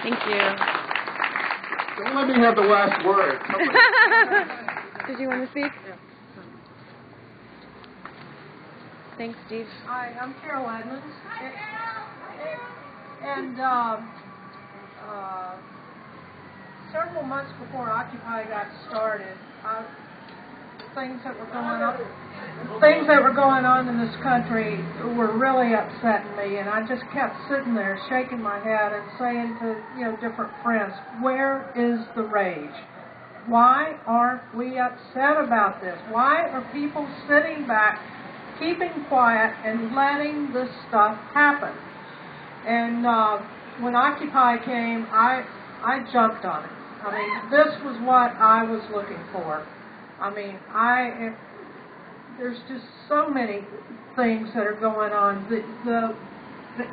Thank you. Don't let me have the last word. Did you want to speak? Yeah. Thanks, Steve. Hi, I'm Carol Edmonds. And several months before Occupy got started, things that were going on in this country were really upsetting me, and I just kept sitting there shaking my head and saying to different friends, where is the rage? Why aren't we upset about this? Why are people sitting back, keeping quiet, and letting this stuff happen? And when Occupy came, I jumped on it. I mean, this was what I was looking for. I mean, there's just so many things that are going on. The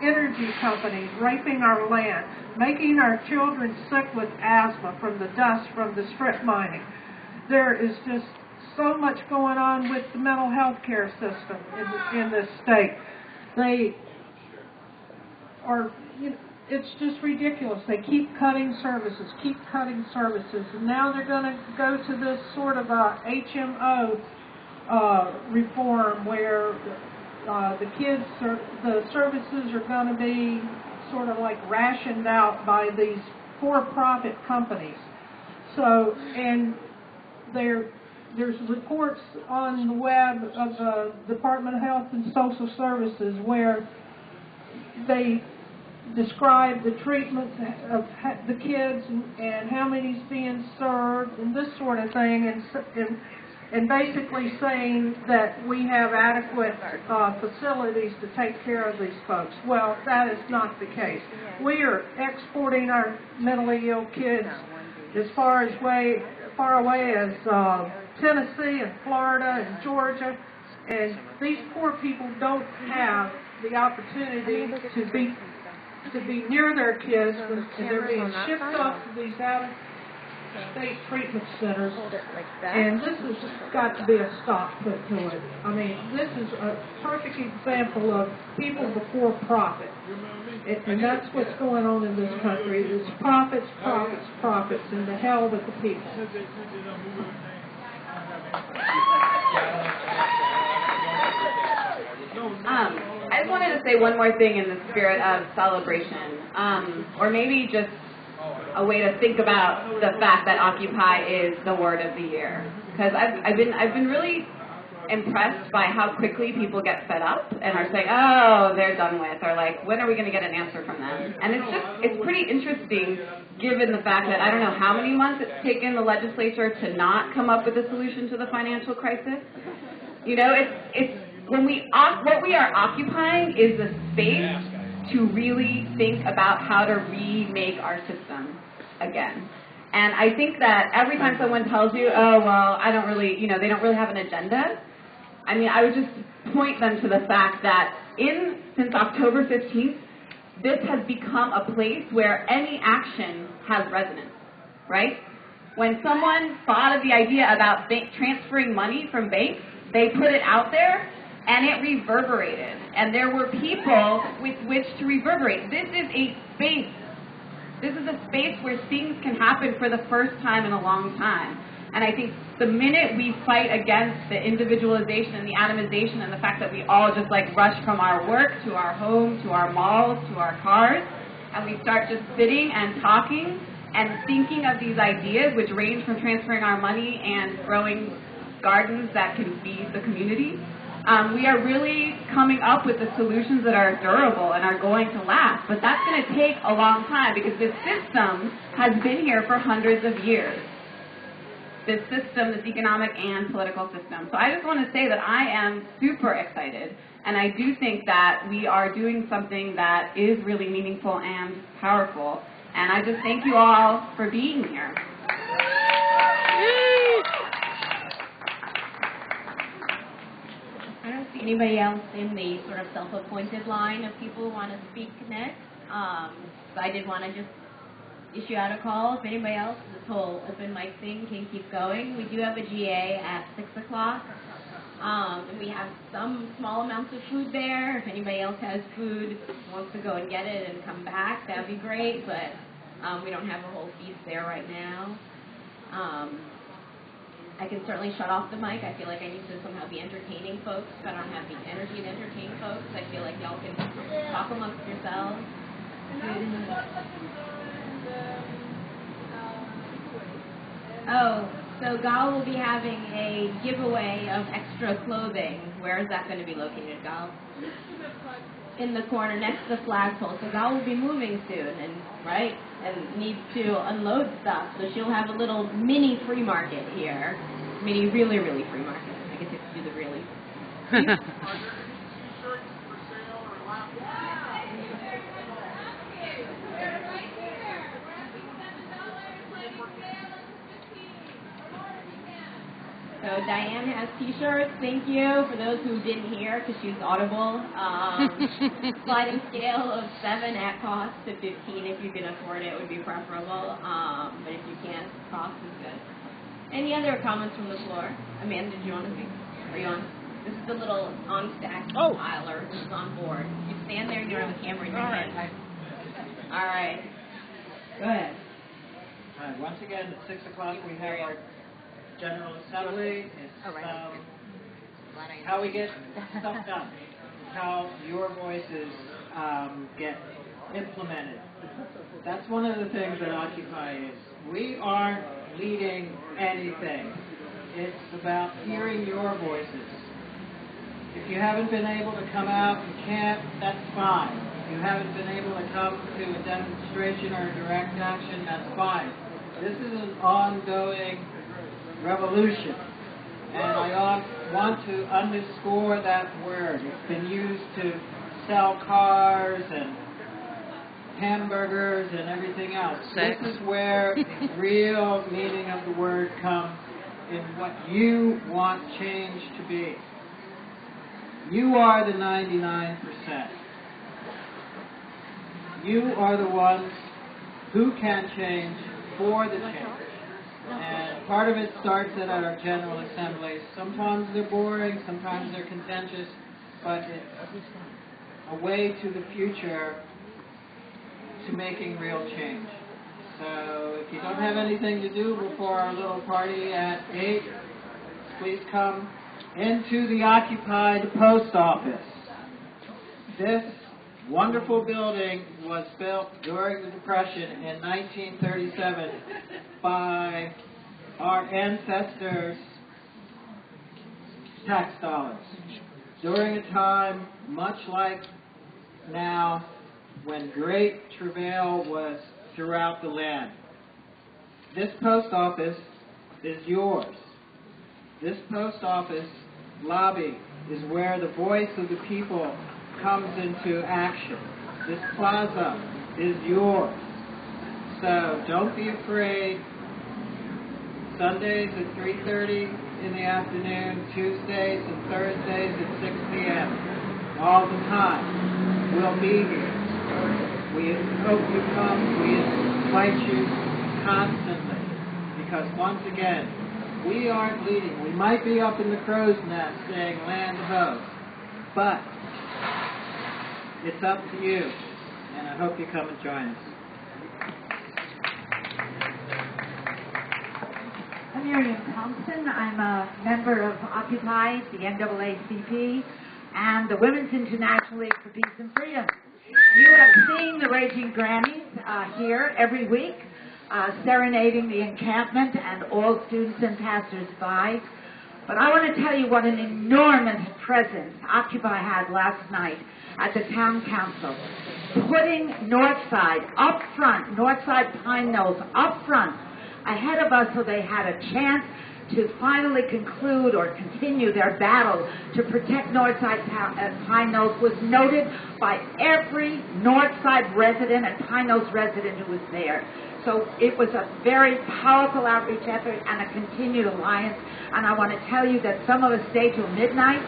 energy companies raping our land, making our children sick with asthma from the dust from the strip mining. There is just so much going on with the mental health care system in this state. They are, it's just ridiculous. They keep cutting services, and now they're going to go to this sort of a HMO reform where the services are going to be sort of like rationed out by these for-profit companies. So, and there's reports on the web of the Department of Health and Social Services where they describe the treatment of the kids and how many's being served and this sort of thing, and basically saying that we have adequate facilities to take care of these folks. Well, that is not the case. We are exporting our mentally ill kids as far away as Tennessee and Florida and Georgia, and these poor people don't have the opportunity to be near their kids, and they're being shipped off to these out-of-state treatment centers, and this has got to be a stop put to it. I mean, this is a perfect example of people before profit, and that's what's going on in this country. There's profits, and the hell with the people. I just wanted to say one more thing in the spirit of celebration, or maybe just a way to think about the fact that Occupy is the word of the year. Because I've been really impressed by how quickly people get fed up and are saying, oh, they're done with, or like, when are we going to get an answer from them? And it's pretty interesting given the fact that I don't know how many months it's taken the legislature to not come up with a solution to the financial crisis. It's what we are occupying is the space to really think about how to remake our system again. And I think that every time someone tells you, oh, well, I don't really, they don't really have an agenda, I mean, I would just point them to the fact that since October 15th, this has become a place where any action has resonance, right? When someone thought of the idea about transferring money from banks, they put it out there, and it reverberated. And there were people with which to reverberate. This is a space. This is a space where things can happen for the first time in a long time. And I think the minute we fight against the individualization and the atomization and the fact that we all just like rush from our work to our home, to our malls, to our cars, and we start just sitting and talking and thinking of these ideas, which range from transferring our money and growing gardens that can feed the community, we are really coming up with the solutions that are durable and are going to last. But that's going to take a long time because this system has been here for hundreds of years. This system, this economic and political system. So I just want to say that I am super excited, and I do think that we are doing something that is really meaningful and powerful. And I just thank you all for being here. I don't see anybody else in the sort of self-appointed line of people who want to speak next. So I did want to just issue out a call. If anybody else, this whole open mic thing can keep going. We do have a GA at 6 o'clock. And we have some small amounts of food there. If anybody else has food, wants to go and get it and come back, that'd be great. But We don't have a whole feast there right now. I can certainly shut off the mic. I feel like I need to somehow be entertaining folks. If I don't have the energy to entertain folks, I feel like y'all can talk amongst yourselves. Oh, so Gal will be having a giveaway of extra clothing. Where is that going to be located, Gal? In the corner next to the flagpole. So Gal will be moving soon, and needs to unload stuff. So she'll have a little mini free market here. Mini, really, really free market. I guess you have to do the really. So Diane has T-shirts. Thank you for those who didn't hear because she's audible. Sliding scale of 7 at cost to 15. If you can afford it, would be preferable. But if you can't, cost is good. Any other comments from the floor? Amanda, did you want to speak? Are you on? This is the little on-stack compiler. This is on board. You stand there and you don't have a camera in your hand. All right. Go ahead. All right. Once again, at 6 o'clock we have our General Assembly. It's how we get stuff done. It's how your voices get implemented. That's one of the things that Occupy is. We aren't leading anything. It's about hearing your voices. If you haven't been able to come out and chant, that's fine. If you haven't been able to come to a demonstration or a direct action, that's fine. This is an ongoing revolution. And I want to underscore that word. It's been used to sell cars and hamburgers and everything else. This is where the real meaning of the word comes in what you want change to be. You are the 99%. You are the ones who can change for the change. And part of it starts at our General Assemblies. Sometimes they're boring, sometimes they're contentious, but it's a way to the future to making real change. So if you don't have anything to do before our little party at 8, please come into the occupied post office. This wonderful building was built during the Depression in 1937 by our ancestors' tax dollars. During a time much like now when great travail was throughout the land. This post office is yours. This post office lobby is where the voice of the people comes into action. This plaza is yours. So don't be afraid. Sundays at 3:30 in the afternoon, Tuesdays and Thursdays at 6 p.m. All the time. We'll be here. We hope you come. We invite you constantly. Because once again, we aren't leading. We might be up in the crow's nest saying land ho, but it's up to you. And I hope you come and join us. I'm Miriam Thompson. I'm a member of Occupy, the NAACP, and the Women's International League for Peace and Freedom. You have seen the Raging Grannies here every week, serenading the encampment and all students and passers-by. But I want to tell you what an enormous presence Occupy had last night at the Town Council, putting Northside up front, Northside Pine Knolls up front, ahead of us so they had a chance to finally conclude or continue their battle to protect Northside Pine Knolls was noted by every Northside resident and Pine Knolls resident who was there. So it was a very powerful outreach effort and a continued alliance. And I want to tell you that some of us stayed till midnight.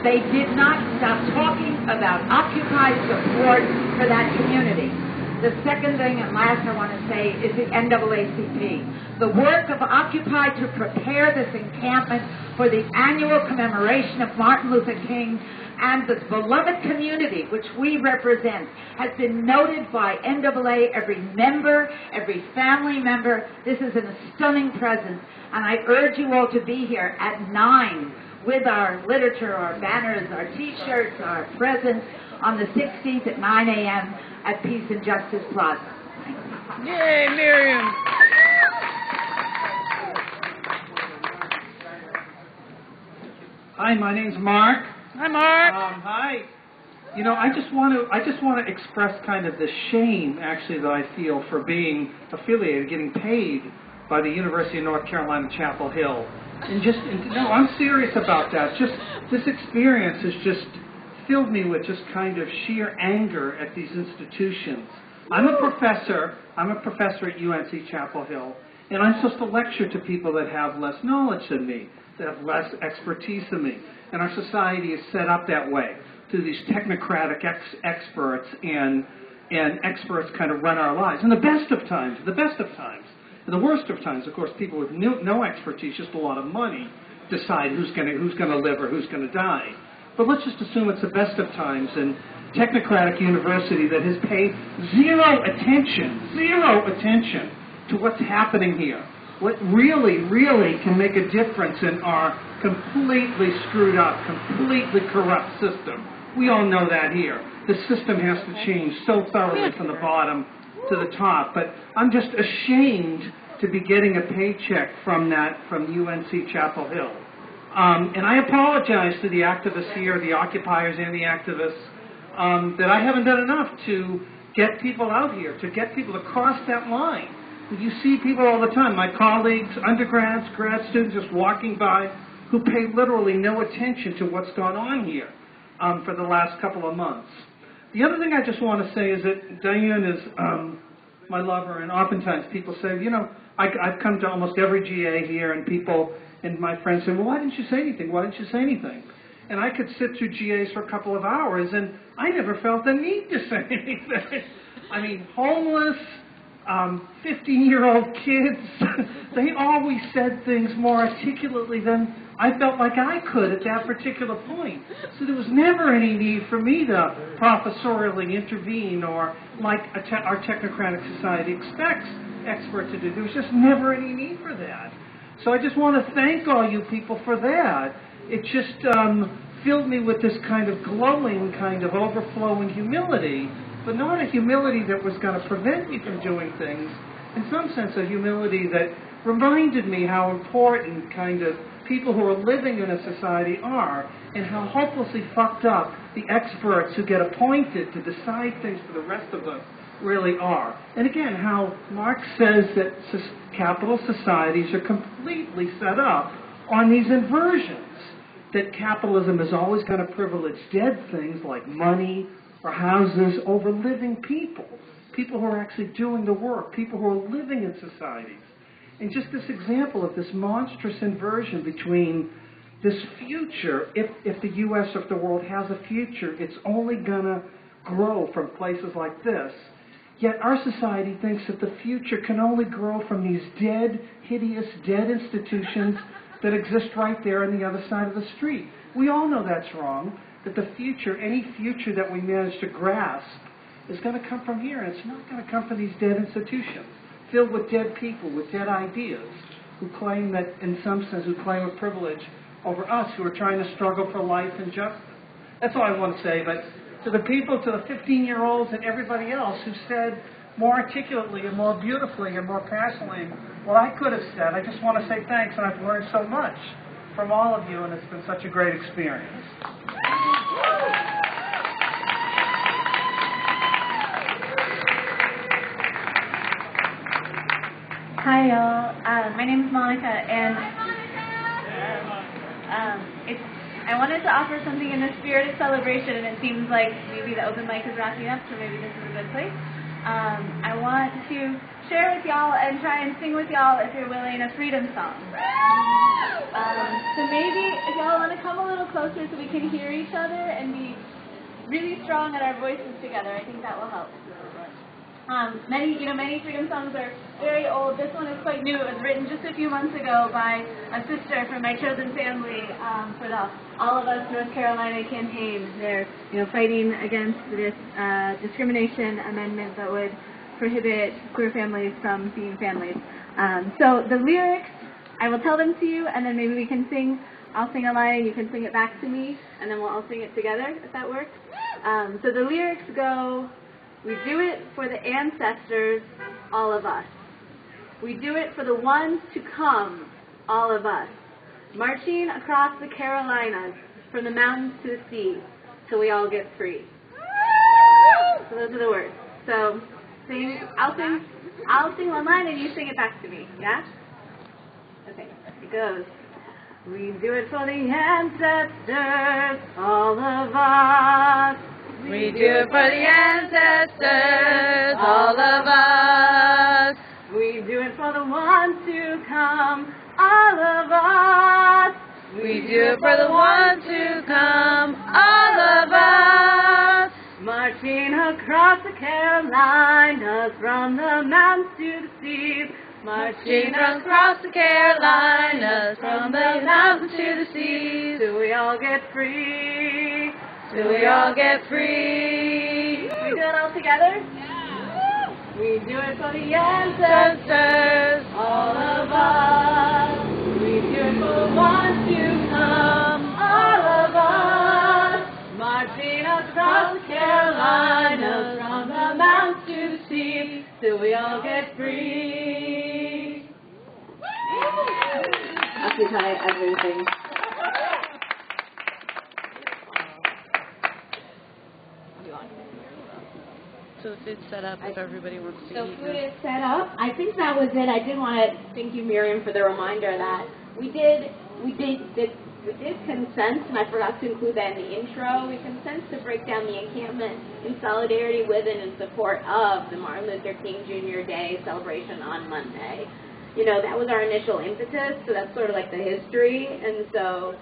They did not stop talking about Occupy support for that community. The second thing and last I want to say is the NAACP. The work of Occupy to prepare this encampment for the annual commemoration of Martin Luther King and the beloved community which we represent has been noted by NAA, every member, every family member. This is a stunning presence, and I urge you all to be here at 9 with our literature, our banners, our T-shirts, our presents on the 16th at 9 a.m. at Peace and Justice Plaza. Yay, Miriam. Hi, my name's Mark. Hi, Mark. Hi. You know, I just want to express kind of the shame, actually, that I feel for being affiliated, getting paid by the University of North Carolina, Chapel Hill. No, I'm serious about that. Just this experience has just filled me with just kind of sheer anger at these institutions. I'm a professor at UNC Chapel Hill, and I'm supposed to lecture to people that have less knowledge than me, that have less expertise than me. And our society is set up that way, through these technocratic experts, and experts kind of run our lives. And the best of times. And the worst of times, of course, people with no expertise, just a lot of money, decide who's going to live or who's going to die. But let's just assume it's the best of times, and technocratic university that has paid zero attention to what's happening here. What really, really can make a difference in our completely screwed up, completely corrupt system. We all know that here. The system has to change so thoroughly from the bottom to the top. But I'm just ashamed to be getting a paycheck from UNC Chapel Hill. And I apologize to the activists here, the occupiers and the activists, that I haven't done enough to get people out here, to get people to cross that line. You see people all the time, my colleagues, undergrads, grad students, just walking by, who pay literally no attention to what's gone on here for the last couple of months. The other thing I just want to say is that Diane is my lover, and oftentimes people say, you know, I've come to almost every GA here, and people and my friends say, well, why didn't you say anything? Why didn't you say anything? And I could sit through GAs for a couple of hours, and I never felt the need to say anything. I mean, homeless, 15-year-old kids, they always said things more articulately than I felt like I could at that particular point. So there was never any need for me to professorially intervene, or like our technocratic society expects experts to do. There was just never any need for that. So I just want to thank all you people for that. It just filled me with this kind of glowing, kind of overflowing humility, but not a humility that was going to prevent me from doing things. In some sense, a humility that reminded me how important kind of people who are living in a society are, and how hopelessly fucked up the experts who get appointed to decide things for the rest of us really are. And again, how Marx says that capital societies are completely set up on these inversions, that capitalism is always going to privilege dead things like money or houses over living people, people who are actually doing the work, people who are living in societies. And just this example of this monstrous inversion between this future, if the U.S. or if the world has a future, it's only going to grow from places like this. Yet our society thinks that the future can only grow from these dead, hideous, dead institutions that exist right there on the other side of the street. We all know that's wrong, that the future, any future that we manage to grasp, is going to come from here, and it's not going to come from these dead institutions, filled with dead people, with dead ideas, who claim that, in some sense, who claim a privilege over us who are trying to struggle for life and justice. That's all I want to say, but to the people, to the 15-year-olds and everybody else who said more articulately and more beautifully and more passionately what I could have said, I just want to say thanks, and I've learned so much from all of you, and it's been such a great experience. Hi, y'all. My name is Monica, and I wanted to offer something in the spirit of celebration, and it seems like maybe the open mic is wrapping up, so maybe this is a good place. I want to share with y'all and try and sing with y'all, if you're willing, a freedom song. So maybe if y'all want to come a little closer so we can hear each other and be really strong at our voices together, I think that will help. Many freedom songs are very old. This one is quite new. It was written just a few months ago by a sister from my chosen family for the All of Us North Carolina campaign. They're, fighting against this discrimination amendment that would prohibit queer families from being families. So the lyrics, I will tell them to you, and then maybe we can sing. I'll sing a line, and you can sing it back to me, and then we'll all sing it together, if that works. So the lyrics go, we do it for the ancestors, all of us. We do it for the ones to come, all of us. Marching across the Carolinas, from the mountains to the sea, till we all get free. So those are the words. So I'll sing one line and you sing it back to me, yeah? Okay, it goes. We do it for the ancestors, all of us. We do it for the ancestors, all of us. We do it for the ones to come, all of us. We do it for the ones to come, all of us. Marching across the Carolinas, from the mountains to the seas. Marching across the Carolinas, from the mountains to the seas. Till we all get free. Till we all get free. We do it all together? We do it for the Ancestors, all of us. We do it for the ones to come, all of us. Marching across the Carolinas, from the mountains to the sea, till we all get free. Occupy everything. So the food's set up if everybody wants to So eat. food is set up. I think that was it. I did want to thank you, Miriam, for the reminder that we did consent, and I forgot to include that in the intro. We consent to break down the encampment in solidarity with and in support of the Martin Luther King Jr. Day celebration on Monday. That was our initial impetus, so that's sort of like the history, and so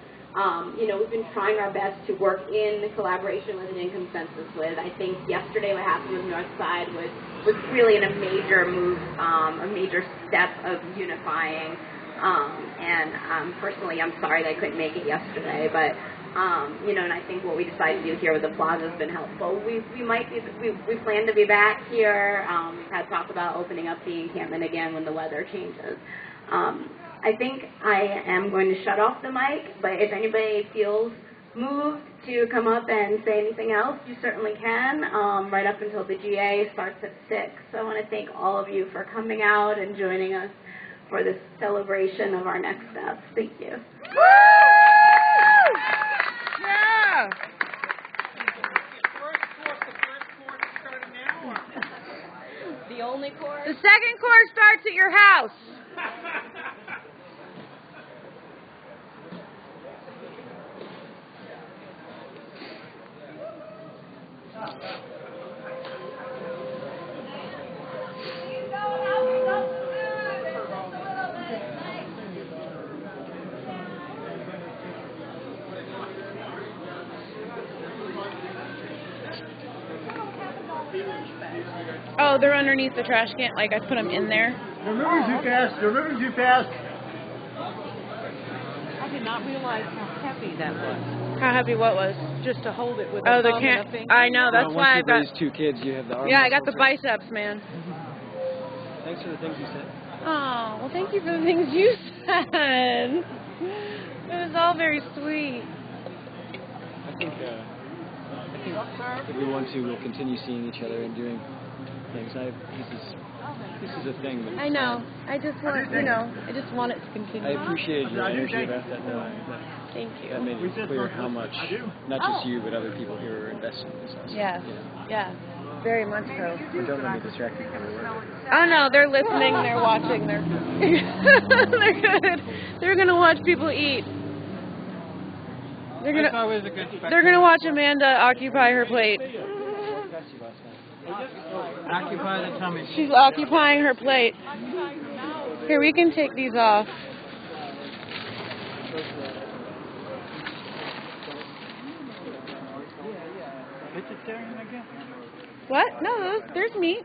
we've been trying our best to work in collaboration with and in consensus with. I think yesterday what happened with Northside was really a major move, a major step of unifying. And personally, I'm sorry that I couldn't make it yesterday, but and I think what we decided to do here with the plaza has been helpful. We plan to be back here. We've had talk about opening up the encampment again when the weather changes. I think I am going to shut off the mic, but if anybody feels moved to come up and say anything else, you certainly can, right up until the GA starts at 6. So I want to thank all of you for coming out and joining us for this celebration of our next steps. Thank you. Woo! Yeah! The only course. The second course starts at your house. Oh, they're underneath the trash can. Like, I put them in there. You're moving too fast. You're moving too fast. I did not realize how heavy that was. How heavy what was? Just to hold it with Oh, a the thumb and a can. finger. I know. That's why I've got. Once you raise 2 kids, you have the arm. Yeah, I got the muscles, right? biceps, man. Thanks for the things you said. Oh, well, thank you for the things you said. It was all very sweet. I think if we want to, we'll continue seeing each other and doing things. This is a thing. That I know. I just want, I just want it to continue. I appreciated your energy about that, though. Thank you. That made it clear how much, not just you, but other people here are invested in this. Also. Yes. Yeah. Very much so. We don't let me distract you from your work. Oh no, they're listening, they're watching, they're they're good. They're gonna watch people eat. That's always a good spectacle. They're gonna watch Amanda occupy her plate. Occupy the tummy. She's occupying her plate. Here, we can take these off. Vegetarian again? What? No, there's meat.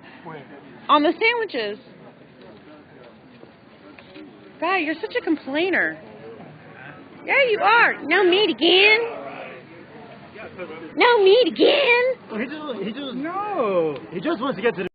On the sandwiches. God, you're such a complainer. Yeah, you are. No meat again. No meat again. He just wants to get to the